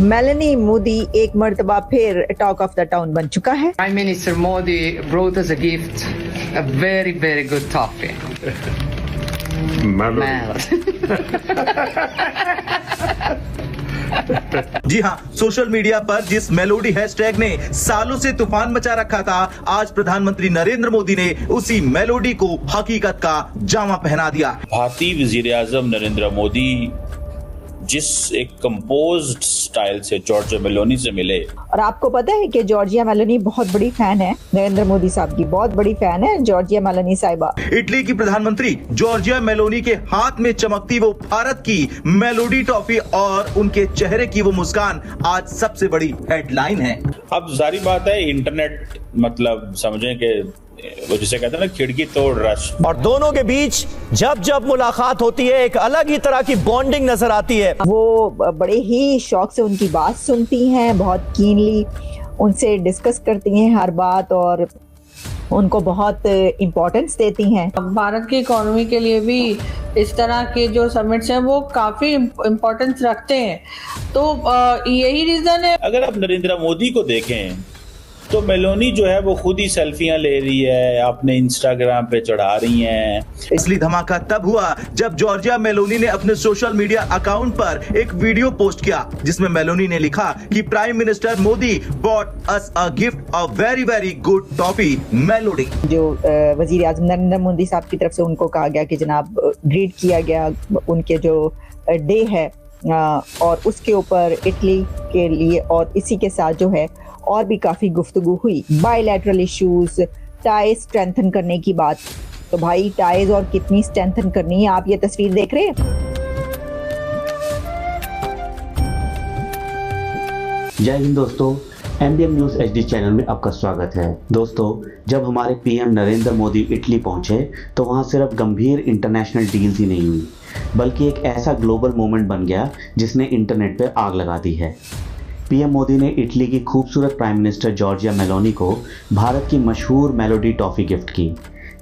Melanie Modi एक मर्तबा फिर टॉक ऑफ द टाउन बन चुका है। Prime Minister Modi brought us a gift, a very, very good toffee. जी हाँ, सोशल मीडिया पर जिस मेलोडी हैशटैग ने सालों से तूफान मचा रखा था, आज प्रधानमंत्री नरेंद्र मोदी ने उसी मेलोडी को हकीकत का जामा पहना दिया। भारतीय वजीर आजम नरेंद्र मोदी जिस एक कंपोज्ड स्टाइल से जॉर्जिया मेलोनी से मिले, और आपको पता है कि जॉर्जिया मेलोनी बहुत बड़ी फैन है नरेंद्र मोदी साहब की, बहुत बड़ी फैन है जॉर्जिया मेलोनी साहिबा। इटली की प्रधानमंत्री जॉर्जिया मेलोनी के हाथ में चमकती वो भारत की मेलोडी टॉफी और उनके चेहरे की वो मुस्कान आज सबसे बड़ी हेडलाइन है। अब जारी बात है, इंटरनेट मतलब समझें कि वो जिसे कहते हैं ना खिड़की तोड़ रश, और दोनों के बीच जब जब मुलाकात होती है एक अलग ही तरह की बॉन्डिंग नजर आती है। वो बड़े ही शौक से उनकी बात सुनती हैं, बहुत कीनली उनसे डिस्कस करती हैं हर बात और उनको बहुत इम्पोर्टेंस देती हैं। भारत की इकोनॉमी के लिए भी इस तरह के जो समिट्स हैं वो काफी इम्पोर्टेंस रखते हैं, तो यही रीजन है। अगर आप नरेंद्र मोदी को देखें तो मेलोनी जो है वो खुद ही सेल्फियां ले रही है, अपने इंस्टाग्राम पे चढ़ा रही हैं। इसलिए धमाका तब हुआ जब जॉर्जिया मेलोनी ने अपने सोशल मीडिया अकाउंट पर एक वीडियो पोस्ट किया जिसमें मेलोनी ने लिखा कि prime minister Modi bought us a gift a very very good toffee Melody. जो वजीर आजम नरेंद्र मोदी साहब की तरफ से उनको कहा गया कि जनाब ग्रीट किया गया उनके जो डे है और उसके ऊपर इटली के लिए, और इसी के साथ जो है और भी काफी गुफ्तगू हुई बायलैटरल इश्यूज, टाइज स्ट्रेंथन करने की बात। तो भाई टाइज और कितनी स्ट्रेंथन करनी है, आप ये तस्वीर देख रहे हैं। जय हिंद दोस्तों, एमडीएम न्यूज एचडी चैनल में आपका स्वागत है। दोस्तों, जब हमारे पीएम नरेंद्र मोदी इटली पहुंचे तो वहां सिर्फ गंभीर इंटरनेशनल डील्स ही नहीं हुई, बल्कि एक ऐसा ग्लोबल मूवमेंट बन गया जिसने इंटरनेट पर आग लगा दी है। पीएम मोदी ने इटली की खूबसूरत प्राइम मिनिस्टर जॉर्जिया मेलोनी को भारत की मशहूर मेलोडी टॉफी गिफ्ट की,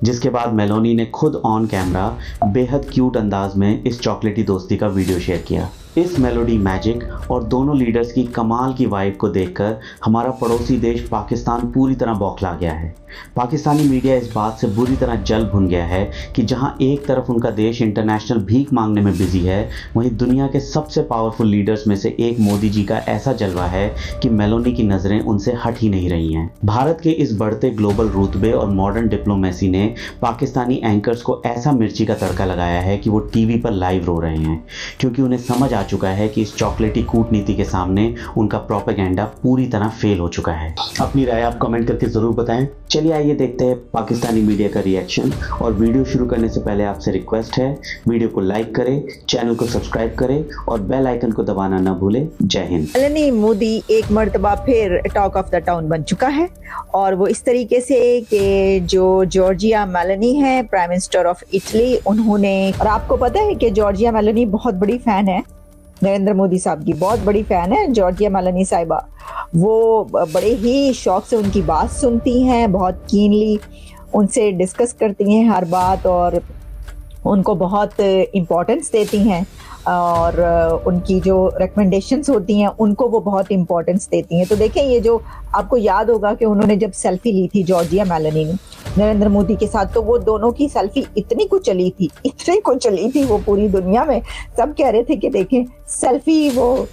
जिसके बाद मेलोनी ने खुद ऑन कैमरा बेहद क्यूट अंदाज में इस चॉकलेटी दोस्ती का वीडियो शेयर किया। इस मेलोडी मैजिक और दोनों लीडर्स की कमाल की वाइब को देखकर हमारा पड़ोसी देश पाकिस्तान पूरी तरह बौखला गया है। पाकिस्तानी मीडिया इस बात से बुरी तरह जल भुन गया है कि जहां एक तरफ उनका देश इंटरनेशनल भीख मांगने में बिजी है, वहीं दुनिया के सबसे पावरफुल लीडर्स में से एक मोदी जी का ऐसा जलवा है कि मेलोनी की नजरें उनसे हट ही नहीं रही हैं। भारत के इस बढ़ते ग्लोबल रुतबे और मॉडर्न डिप्लोमेसी ने पाकिस्तानी एंकर्स को ऐसा मिर्ची का तड़का लगाया है कि वो टीवी पर लाइव रो रहे हैं, क्योंकि उन्हें समझ आ चुका है कि इस चॉकलेटी कूटनीति के सामने उनका प्रोपेगेंडा पूरी तरह फेल हो चुका है। अपनी राय आप कमेंट करके जरूर बताएं। चलिए आइए देखते हैं पाकिस्तानी मीडिया का रिएक्शन। और वीडियो शुरू करने से पहले आपसे रिक्वेस्ट है, वीडियो को लाइक करें, चैनल को सब्सक्राइब करें और बेल आइकन को दबाना ना भूलें। जय हिंद। मेलानी मोदी एक मर्तबा फिर टॉक ऑफ द टाउन बन चुका है, और वो इस तरीके से कि जो जॉर्जिया मेलोनी है प्राइम मिनिस्टर ऑफ इटली, उन्होंने, और आपको पता है कि जॉर्जिया मेलोनी बहुत बड़ी फैन है नरेंद्र मोदी साहब की, बहुत बड़ी फैन है जॉर्जिया मेलोनी साहिबा। वो बड़े ही शौक से उनकी बात सुनती हैं, बहुत कीनली उनसे डिस्कस करती हैं हर बात और उनको बहुत इम्पोर्टेंस देती हैं, और उनकी जो रिकमेंडेशंस होती हैं उनको वो बहुत इम्पोर्टेंस देती हैं। तो देखें, ये जो आपको याद होगा कि उन्होंने जब सेल्फी ली थी जॉर्जिया मेलोनी ने नरेंद्र मोदी के साथ, तो वो दोनों की सेल्फी इतनी को चली थी वो पूरी दुनिया में सब कह रहे थे कि देखें सेल्फी, वो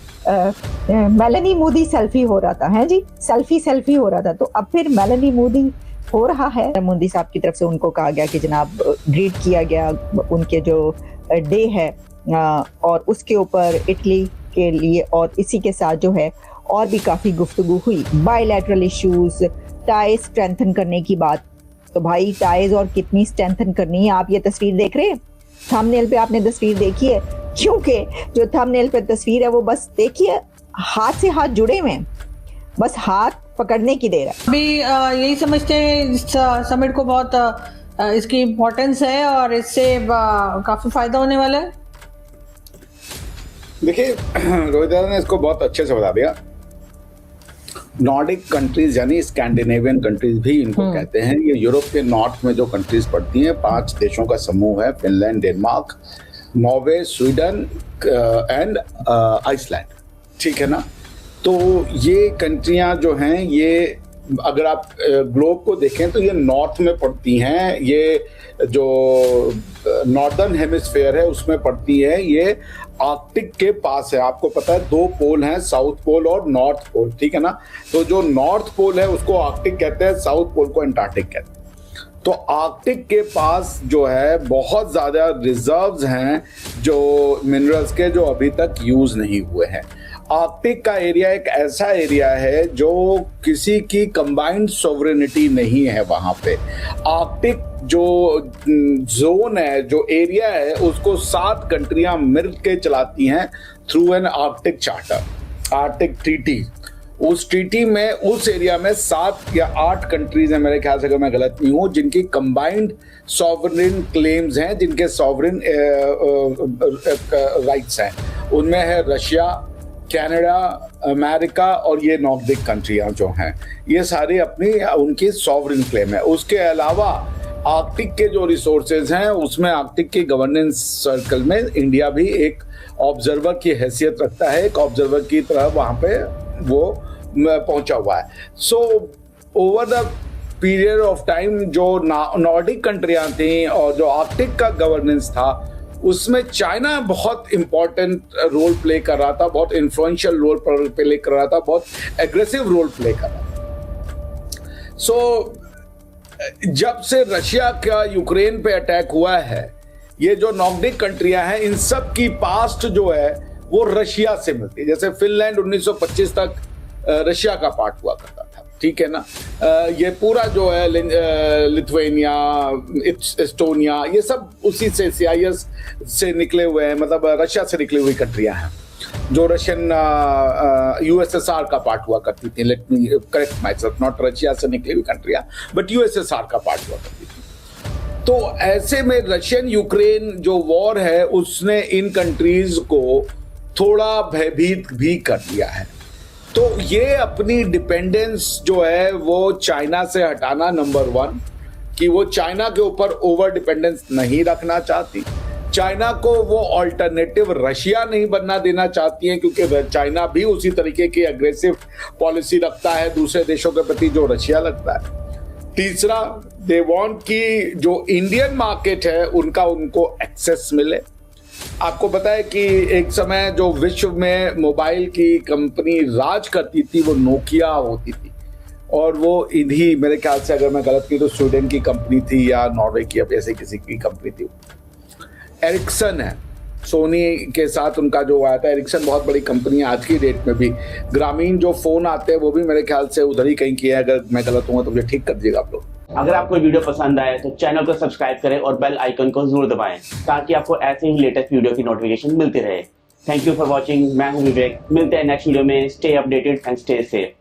मेलानी मोदी सेल्फी हो रहा था, है जी, सेल्फी हो रहा था। तो अब फिर मेलानी मोदी हो रहा है। मोदी साहब की तरफ से उनको कहा गया कि जनाब ग्रीट किया गया उनके जो डे है और उसके ऊपर इटली के लिए, और इसी के साथ जो है और भी काफी गुफ्तगू हुई बायलैटरल इश्यूज, टाइज स्ट्रेंथन करने की बात। तो भाई टाइज और कितनी स्ट्रेंथन करनी है, आप ये तस्वीर देख रहे हैं। थंबनेल पे आपने तस्वीर देखी है, क्योंकि जो थंबनेल पे तस्वीर है वो बस देखिए हाथ से हाथ जुड़े हुए हैं, बस हाथ पकड़ने की देर है। अभी यही समझते हैं इस समिट को बहुत इसकी इम्पोर्टेंस है और इससे काफी फायदा होने वाला है। देखिए, रोहित दादा ने इसको बहुत अच्छे से बता दिया। नॉर्डिक कंट्रीज यानी स्कैंडिनेवियन कंट्रीज भी इनको कहते हैं। ये यूरोप के नॉर्थ में जो कंट्रीज पड़ती हैं, 5 देशों का समूह है, Finland, Denmark, Norway, Sweden and Iceland, ठीक है ना। तो ये कंट्रियां जो हैं, ये अगर आप ग्लोब को देखें तो ये नॉर्थ में पड़ती हैं, ये जो नॉर्दर्न हेमिस्फेयर है उसमें पड़ती है, ये आर्कटिक के पास है। आपको पता है 2 पोल हैं, साउथ पोल और नॉर्थ पोल, ठीक है ना। तो जो नॉर्थ पोल है उसको आर्कटिक कहते हैं, साउथ पोल को एंटार्क्टिक कहते हैं। तो आर्कटिक के पास जो है बहुत ज़्यादा रिजर्व्स हैं जो मिनरल्स के, जो अभी तक यूज़ नहीं हुए हैं। आर्कटिक का एरिया एक ऐसा एरिया है जो किसी की कंबाइंड सॉवरेनिटी नहीं है वहाँ पे। आर्कटिक जो जोन है, जो एरिया है, उसको 7 कंट्रियां मिल के चलाती हैं through an Arctic charter, Arctic treaty. उस ट्रीटी में उस एरिया में 7 या 8 कंट्रीज हैं मेरे ख्याल से, अगर मैं गलत नहीं हूँ, जिनकी कंबाइंड सॉवरेन क्लेम्स हैं, जिनके सॉवरेन राइट्स हैं। उनमें है रशिया, कनाडा, अमेरिका और ये नॉर्डिक कंट्रियां जो हैं, ये सारे अपनी उनकी सॉवरेन क्लेम है। उसके अलावा आर्कटिक के जो रिसोर्सेज हैं उसमें आर्कटिक के गवर्नेंस सर्कल में इंडिया भी एक ऑब्जर्वर की हैसियत रखता है, एक ऑब्जर्वर की तरह वहाँ पे वो पहुंचा हुआ है। So over the period of time जो नॉर्डिक कंट्रियां थी और जो आर्कटिक का गवर्नेंस था, उसमें चाइना बहुत इंपॉर्टेंट रोल प्ले कर रहा था, बहुत इन्फ्लुएंशियल रोल प्ले कर रहा था, बहुत एग्रेसिव रोल प्ले कर रहा था। सो जब से रशिया का यूक्रेन पे अटैक हुआ है, ये जो नॉर्डिक कंट्रियां हैं, इन सब की पास्ट जो है वो रशिया से मिलती है। जैसे फिनलैंड 1925 तक रशिया का पार्ट हुआ करता था, ठीक है ना। ये पूरा जो है लिथुआनिया, एस्टोनिया, ये सब उसी से CIS से निकले हुए हैं, मतलब रशिया से निकली हुई कंट्रियां हैं जो रशियन USSR का पार्ट हुआ करती थी। Let me correct my self, not Russia से निकली हुई कंट्रियां बट USSR का पार्ट हुआ करती थी। तो ऐसे में रशियन यूक्रेन जो वॉर है उसने इन कंट्रीज को थोड़ा भयभीत भी कर दिया है। तो ये अपनी डिपेंडेंस जो है वो चाइना से हटाना, नंबर 1, कि वो चाइना के ऊपर ओवर डिपेंडेंस नहीं रखना चाहती। चाइना को वो ऑल्टरनेटिव रशिया नहीं बनना देना चाहती है, क्योंकि चाइना भी उसी तरीके की एग्रेसिव पॉलिसी रखता है दूसरे देशों के प्रति जो रशिया लगता है। तीसरा, दे वांट कि जो इंडियन मार्केट है उनका उनको एक्सेस मिले। आपको पता है कि एक समय जो विश्व में मोबाइल की कंपनी राज करती थी वो नोकिया होती थी, और वो इन्हीं, मेरे ख्याल से अगर मैं गलत की तो स्वीडन की कंपनी थी या नॉर्वे की, अब ऐसे किसी की कंपनी थी। एरिक्सन है, सोनी के साथ उनका जो आया था। एरिक्सन बहुत बड़ी कंपनी है आज की डेट में भी। ग्रामीण जो फोन आते हैं वो भी मेरे ख्याल से उधर ही कहीं किया है, अगर मैं गलत हूँ तो मुझे ठीक कर दीजिएगा आप लोग। अगर आपको वीडियो पसंद आए तो चैनल को सब्सक्राइब करें और बेल आइकन को जरूर दबाएं ताकि आपको ऐसे ही लेटेस्ट वीडियो की नोटिफिकेशन मिलती रहे। Thank you for watching. मैं हूं विवेक, मिलते हैं नेक्स्ट वीडियो में। Stay updated and stay safe.